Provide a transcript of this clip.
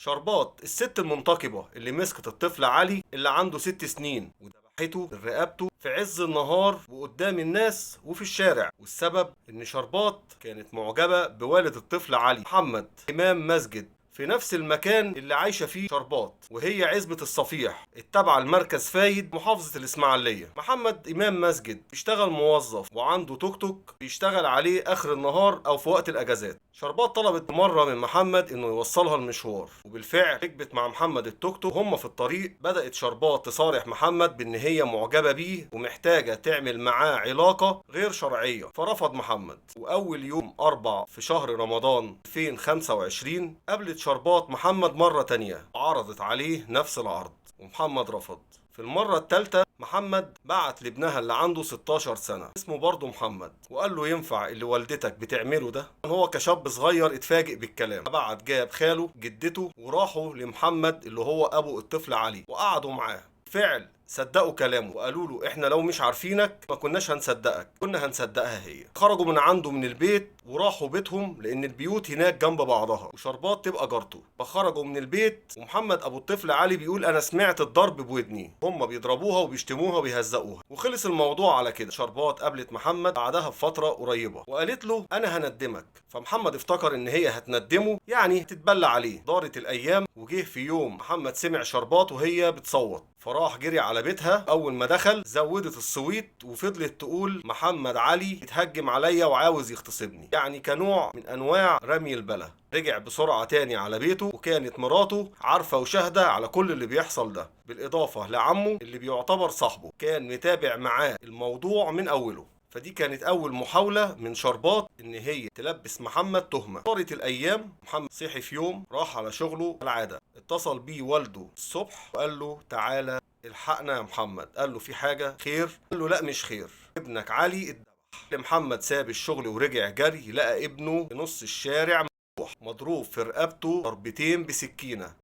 شربات الست المنتقبة اللي مسكت الطفل علي اللي عنده 6 سنين وذبحته من رقبته في عز النهار وقدام الناس وفي الشارع، والسبب ان شربات كانت معجبة بوالد الطفل علي محمد امام مسجد في نفس المكان اللي عايشة فيه شربات، وهي عزبة الصفيح التابعة لمركز فايد محافظة الإسماعيلية. محمد إمام مسجد بيشتغل موظف وعنده توك توك بيشتغل عليه آخر النهار أو في وقت الأجازات. شربات طلبت مرة من محمد إنه يوصلها المشوار، وبالفعل ركبت مع محمد التوك توك. وهم في الطريق بدأت شربات تصارح محمد بإن هي معجبة بيه ومحتاجة تعمل معاه علاقة غير شرعية، فرفض محمد. وأول يوم 4 في شهر رمضان 2025 قابلت شربات محمد مرة تانية وعرضت عليه نفس العرض ومحمد رفض. في المرة التالتة محمد بعت لابنها اللي عنده 16 سنة اسمه برضه محمد وقال له ينفع اللي والدتك بتعمله ده؟ هو كشاب صغير اتفاجئ بالكلام، بعت جاب خاله جدته وراحوا لمحمد اللي هو ابو الطفل علي وقعدوا معاه. فعل صدقوا كلامه وقالوا له احنا لو مش عارفينك ما كناش هنصدقك، كنا هنصدقها هي. خرجوا من عنده من البيت وراحوا بيتهم لان البيوت هناك جنب بعضها وشربات تبقى جارته. فخرجوا من البيت ومحمد ابو الطفل علي بيقول انا سمعت الضرب بودني، هم بيضربوها وبيشتموها وبيهزقوها. وخلص الموضوع على كده. شربات قابلت محمد بعدها بفتره قريبه وقالت له انا هندمك، فمحمد افتكر ان هي هتندمه يعني تتبلى عليه. دارت الايام وجه في يوم محمد سمع شربات وهي بتصوت، فراح جري على بيتها. اول ما دخل زودت الصويت وفضلت تقول محمد علي اتهجم عليا وعاوز يغتصبني، يعني كنوع من انواع رمي البلا. رجع بسرعة تاني على بيته وكانت مراته عارفة وشاهدة على كل اللي بيحصل ده، بالإضافة لعمه اللي بيعتبر صاحبه كان متابع معاه الموضوع من أوله. فدي كانت أول محاولة من شربات إن هي تلبس محمد تهمة. طارت الأيام، محمد صحي في يوم راح على شغله العادة، اتصل بيه والده الصبح وقال له تعالى الحقنا يا محمد. قال له في حاجة خير؟ قال له لا مش خير، ابنك علي اتذبح. محمد ساب الشغل ورجع جري، لقى ابنه في نص الشارع مضروب في رقبته ضربتين بسكينة.